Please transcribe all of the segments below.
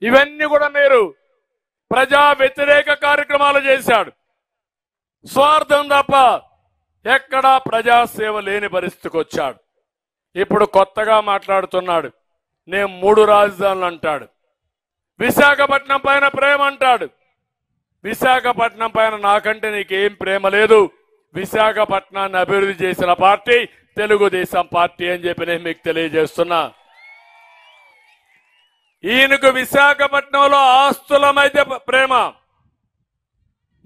ఇవన్నీ కూడా మీరు ప్రజా వ్యతిరేక కార్యక్రమాలు చేశాడు. స్వార్థం తప్ప ఎక్కడా ప్రజాసేవ లేని పరిస్థితికి వచ్చాడు. ఇప్పుడు కొత్తగా మాట్లాడుతున్నాడు. నేను 3 రాజధానులు అంటాడు. విశాఖపట్నం పైన ప్రేమ అంటాడు. విశాఖపట్నం పైన నాకంటే నీకేం ప్రేమ లేదు. విశాఖపట్నాన్ని అభివృద్ధి చేసిన పార్టీ తెలుగుదేశం పార్టీ అని చెప్పి నేను మీకు తెలియజేస్తున్నా. ఈయనకు విశాఖపట్నంలో ఆస్తుల మధ్య ప్రేమ.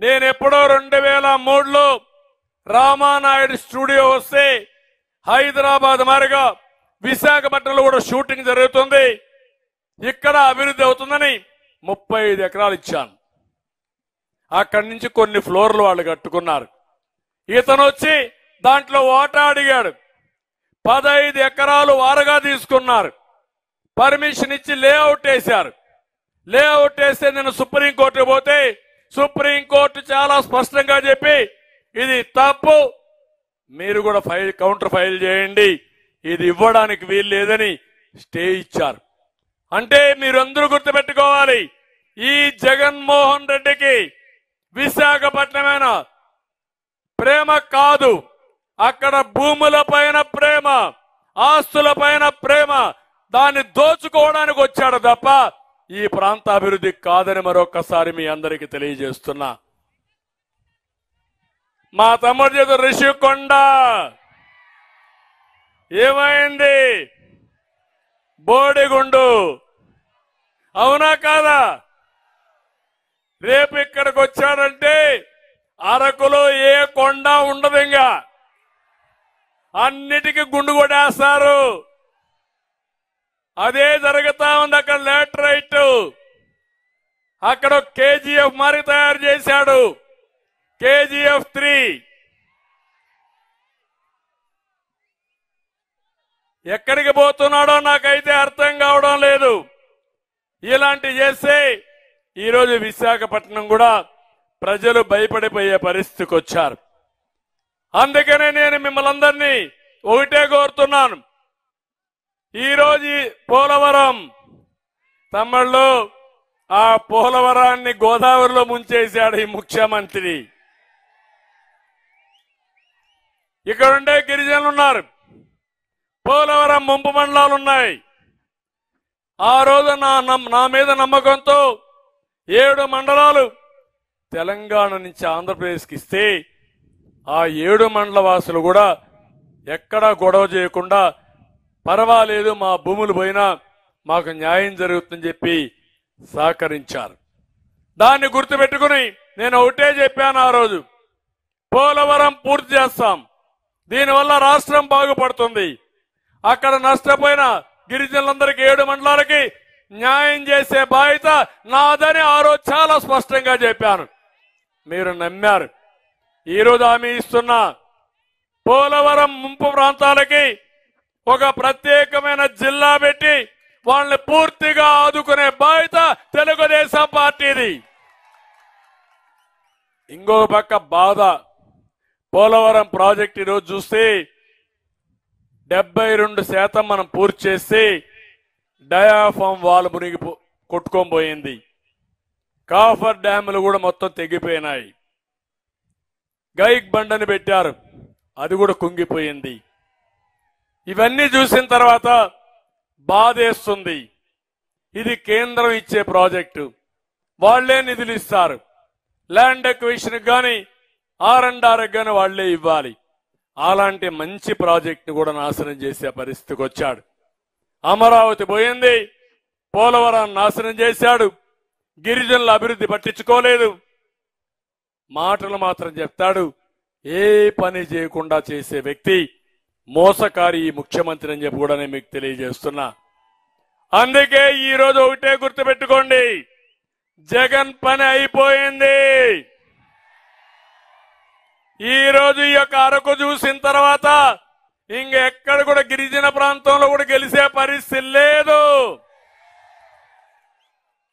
నేను ఎప్పుడో 2003లో రామానాయుడు స్టూడియో వస్తే హైదరాబాద్ మారిగా విశాఖపట్నంలో కూడా షూటింగ్ జరుగుతుంది, ఇక్కడ అభివృద్ధి అవుతుందని 35 ఎకరాలు ఇచ్చాను. అక్కడి నుంచి కొన్ని ఫ్లోర్లు వాళ్ళు కట్టుకున్నారు. ఇతను వచ్చి దాంట్లో వాటా అడిగాడు. 15 ఎకరాలు వారగా తీసుకున్నారు. పర్మిషన్ ఇచ్చి లేఅవుట్ వేశారు. లేఅవుట్ వేస్తే నేను సుప్రీంకోర్టు పోతే సుప్రీంకోర్టు చాలా స్పష్టంగా చెప్పి ఇది తప్పు, మీరు కూడా కౌంటర్ ఫైల్ చేయండి, ఇది ఇవ్వడానికి వీలు లేదని స్టే ఇచ్చారు. అంటే మీరందరూ గుర్తుపెట్టుకోవాలి, ఈ జగన్మోహన్ రెడ్డికి విశాఖపట్నమైన ప్రేమ కాదు, అక్కడ భూముల పైన ప్రేమ, ఆస్తుల పైన ప్రేమ, దాన్ని దోచుకోవడానికి వచ్చాడు తప్ప ఈ ప్రాంత అభివృద్ధి కాదని మరొకసారి మీ అందరికీ తెలియజేస్తున్నా. మా తమ్ముడు చేత రిషికొండ ఏమైంది? బోడిగుండు అవునా కాదా? రేపు ఇక్కడికి వచ్చాడంటే అరకులో ఏ కొండ ఉండదు, ఇంకా అన్నిటికీ గుండు కొట్టేస్తారు. అదే జరుగుతా ఉంది. అక్కడ లాటరైట్, అక్కడ KGF మరి తయారు చేశాడు, KGF 3. ఎక్కడికి పోతున్నాడో నాకైతే అర్థం కావడం లేదు. ఇలాంటి చేస్తే ఈరోజు విశాఖపట్నం కూడా ప్రజలు భయపడిపోయే పరిస్థితికి వచ్చారు. అందుకనే నేను మిమ్మల్ని అందరినీ ఒకటే కోరుతున్నాను. ఈరోజు పోలవరం తమిళలో ఆ పోలవరాన్ని గోదావరిలో ముంచేశాడు ఈ ముఖ్యమంత్రి. ఇక్కడ ఉండే గిరిజనులు ఉన్నారు, పోలవరం ముంపు మండలాలు ఉన్నాయి. ఆ రోజు నా మీద నమ్మకంతో 7 మండలాలు తెలంగాణ నుంచి ఆంధ్రప్రదేశ్కి ఇస్తే ఆ 7 మండల వాసులు కూడా ఎక్కడా గొడవ చేయకుండా పర్వాలేదు మా భూములు పోయినా మాకు న్యాయం జరుగుతుందని చెప్పి సహకరించారు. దాన్ని గుర్తుపెట్టుకుని నేను ఒకటే చెప్పాను ఆ రోజు, పోలవరం పూర్తి చేస్తాం, దీనివల్ల రాష్ట్రం బాగుపడుతుంది, అక్కడ నష్టపోయిన గిరిజనులందరికీ 7 మండలాలకి న్యాయం చేసే బాధ్యత నాదని ఆ రోజు చాలా స్పష్టంగా చెప్పాను. మీరు నమ్మారు. ఈరోజు హామీ ఇస్తున్నా, పోలవరం ముంపు ప్రాంతాలకి ఒక ప్రత్యేకమైన జిల్లా పెట్టి వాళ్ళని పూర్తిగా ఆదుకునే బాధ్యత తెలుగుదేశం పార్టీది. ఇంకో పక్క బాధ, పోలవరం ప్రాజెక్ట్ ఈరోజు చూస్తే 72% మనం పూర్తి చేసి డయాఫామ్ వాల్ మునిగి కొట్టుకొని పోయింది. కాఫర్ డ్యాములు కూడా మొత్తం తెగిపోయినాయి. గైక్ బండని పెట్టారు, అది కూడా కుంగిపోయింది. ఇవన్నీ చూసిన తర్వాత బాధేస్తుంది. ఇది కేంద్రం ఇచ్చే ప్రాజెక్టు, వాళ్లే నిధులు ఇస్తారు. ల్యాండ్ ఎక్విజిషన్ కానీ R&R కానీ వాళ్లే ఇవ్వాలి. అలాంటి మంచి ప్రాజెక్టు కూడా నాశనం చేసే పరిస్థితికి వచ్చాడు. అమరావతి పోయింది, పోలవరాన్ని నాశనం చేశాడు, గిరిజనుల అభివృద్ధి పట్టించుకోలేదు, మాటలు మాత్రం చెప్తాడు. ఏ పని చేయకుండా చేసే వ్యక్తి మోసకారి ఈ ముఖ్యమంత్రి అని చెప్పి కూడా నేను మీకు తెలియజేస్తున్నా. అందుకే ఈ రోజు ఒకటే గుర్తుపెట్టుకోండి, జగన్ పని అయిపోయింది. ఈ రోజు ఈ యొక్క అరకు చూసిన తర్వాత ఇంకెక్కడ కూడా గిరిజన ప్రాంతంలో కూడా గెలిచే పరిస్థితి లేదు.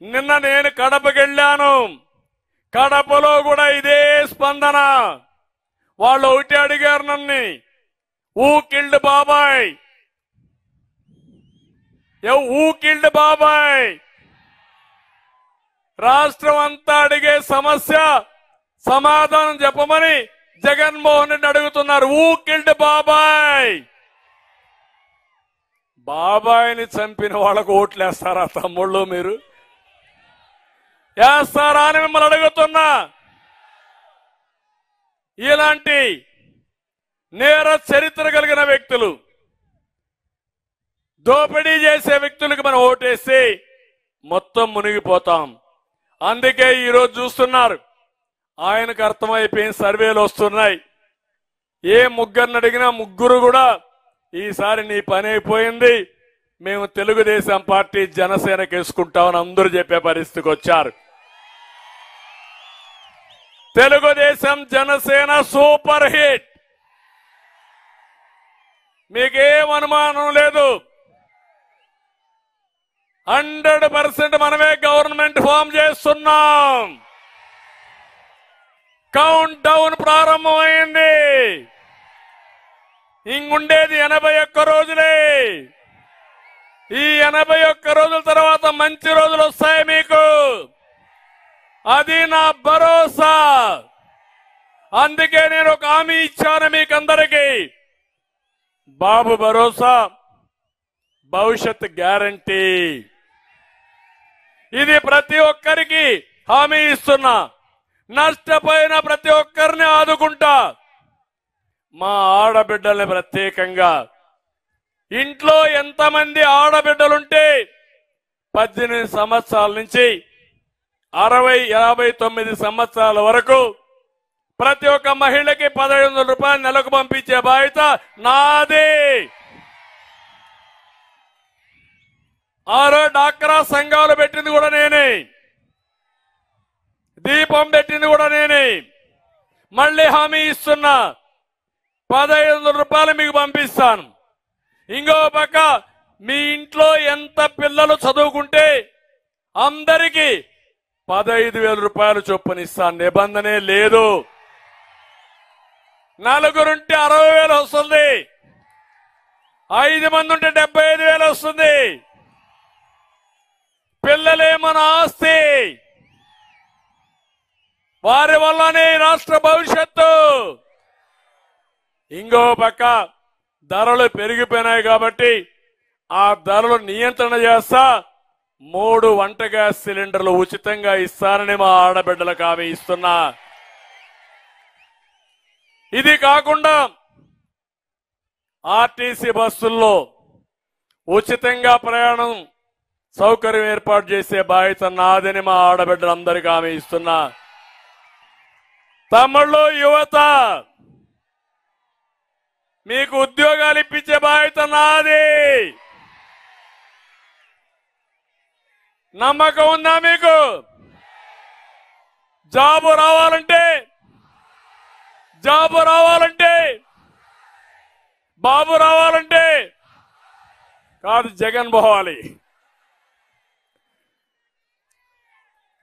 నిన్న నేను కడపకి వెళ్ళాను, కడపలో కూడా ఇదే స్పందన. వాళ్ళు ఒకటి అడిగారు నన్ను, ఊ కిల్డ్ బాబాయ్, ఊ కిల్డ్ బాబాయ్, రాష్ట్రం అంతా అడిగే సమస్య సమాధానం చెప్పమని జగన్మోహన్ రెడ్డి అడుగుతున్నారు. ఊ కిల్డ్ బాబాయ్? బాబాయిని చంపిన వాళ్ళకు ఓట్లేస్తారా తమ్ముళ్ళు? మీరు వేస్తారా అని మిమ్మల్ని అడుగుతున్నా. ఇలాంటి నేర చరిత్ర కలిగిన వ్యక్తులు, దోపిడీ చేసే వ్యక్తులకు మనం ఓటేసి మొత్తం మునిగిపోతాం. అందుకే ఈరోజు చూస్తున్నారు, ఆయనకు అర్థమైపోయిన సర్వేలు వస్తున్నాయి. ఏ ముగ్గురిని అడిగినా ముగ్గురు కూడా ఈసారి నీ పని అయిపోయింది, మేము తెలుగుదేశం పార్టీ జనసేనకి వేసుకుంటామని అందరూ చెప్పే పరిస్థితికి వచ్చారు. తెలుగుదేశం జనసేన సూపర్ హిట్, మీకేం అనుమానం లేదు. 100% మనమే గవర్నమెంట్ ఫామ్ చేస్తున్నాం. కౌంట్ డౌన్ ప్రారంభమైంది. ఇంగుండేది 81 రోజులే. ఈ 81 రోజుల తర్వాత మంచి రోజులు వస్తాయి మీకు. అది నా భరోసా. అందుకే నేను ఒక హామీ ఇచ్చాను మీకందరికీ. బాబు భరోసా, భవిష్యత్ గ్యారంటీ. ఇది ప్రతి ఒక్కరికి హామీ ఇస్తున్నా. నష్టపోయిన ప్రతి ఒక్కరిని ఆదుకుంటా. మా ఆడబిడ్డల్ని ప్రత్యేకంగా, ఇంట్లో ఎంతమంది ఆడబిడ్డలుంటే 18 సంవత్సరాల నుంచి 60-59 సంవత్సరాల వరకు ప్రతి ఒక్క మహిళకి 1500 రూపాయలు నెలకు పంపించే బాధ్యత నాది. ఆరో డాక్రా సంఘాలు పెట్టింది కూడా నేనే, దీపం పెట్టింది కూడా నేనే. మళ్ళీ హామీ ఇస్తున్నా, 1500 రూపాయలు మీకు పంపిస్తాను. ఇంకో పక్క మీ ఇంట్లో ఎంత పిల్లలు చదువుకుంటే అందరికీ 15,000 రూపాయలు చొప్పునిస్తాను. నిబంధనే లేదు. నలుగురుంటే 60,000 వస్తుంది, 5 మంది ఉంటే 75,000 వస్తుంది. పిల్లలే మన ఆస్తి, వారి వల్లనే రాష్ట్ర భవిష్యత్తు. ఇంకో పక్క ధరలు పెరిగిపోయినాయి కాబట్టి ఆ ధరలు నియంత్రణ చేస్తా 3 వంట గ్యాస్ సిలిండర్లు ఉచితంగా ఇస్తానని మా ఆడబిడ్డలకు హామీ ఇస్తున్నా. ఇది కాకుండా ఆర్టీసీ బస్సుల్లో ఉచితంగా ప్రయాణం సౌకర్యం ఏర్పాటు చేసే బాధ్యత నాదని మా ఆడబిడ్డలందరికీ హామీ ఇస్తున్నా. తమ్ముళ్ళు, యువత, మీకు ఉద్యోగాలు ఇప్పించే బాధ్యత నాది. నమ్మకం ఉందా మీకు? జాబు రావాలంటే బాబు రావాలంటే కాదు, జగన్ పోవాలి.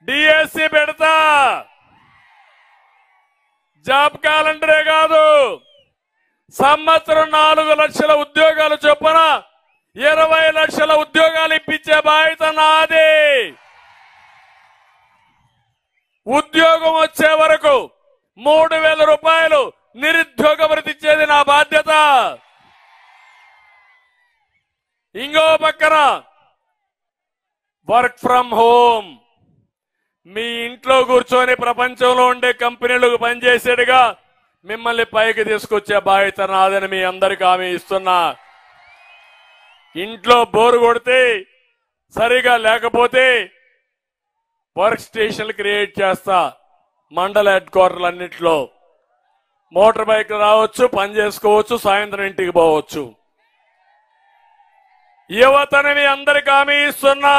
డిఎస్సి పెడతా. జాబ్ క్యాలెండరే కాదు, సంవత్సరం 4 లక్షల ఉద్యోగాలు చొప్పున 20 లక్షల ఉద్యోగాలు ఇప్పించే బాధ్యత నాది. ఉద్యోగం వచ్చే వరకు 3,000 రూపాయలు నిరుద్యోగ భృతి ఇచ్చేది నా బాధ్యత. ఇంకో పక్కన వర్క్ ఫ్రమ్ హోమ్, మీ ఇంట్లో కూర్చొని ప్రపంచంలో ఉండే కంపెనీలకు పనిచేసేట్టుగా మిమ్మల్ని పైకి తీసుకొచ్చే బాధ్యత నాదని మీ అందరికీ హామీ ఇస్తున్నా. ఇంట్లో బోరు కొడితే, సరిగా లేకపోతే వర్క్ స్టేషన్లు క్రియేట్ చేస్తా. మండల హెడ్ క్వార్టర్లు అన్నింటిలో మోటార్ బైక్ రావచ్చు, పని చేసుకోవచ్చు, సాయంత్రం ఇంటికి పోవచ్చు. యువతని మీ అందరికీ హామీ ఇస్తున్నా.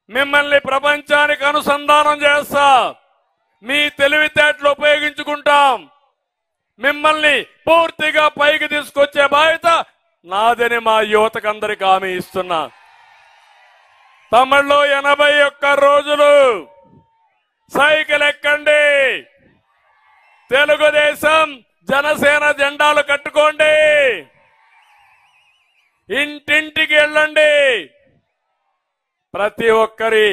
మిమ్మల్ని ప్రపంచానికి అనుసంధానం చేస్తా. మీ తెలివితేటలు ఉపయోగించుకుంటాం. మిమ్మల్ని పూర్తిగా పైకి తీసుకొచ్చే బాధ్యత నాదని మా యువతకు అందరికీ హామీ ఇస్తున్నా. తమిళ్లో 81 రోజులు సైకిల్ ఎక్కండి, తెలుగుదేశం జనసేన జెండాలు కట్టుకోండి, ఇంటింటికి వెళ్ళండి. ప్రతి ఒక్కరి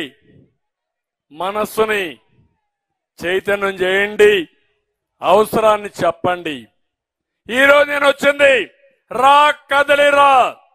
మనస్సుని చైతన్యం చేయండి, అవసరాన్ని చెప్పండి. ఈరోజు నేను వచ్చింది రా కదలిరా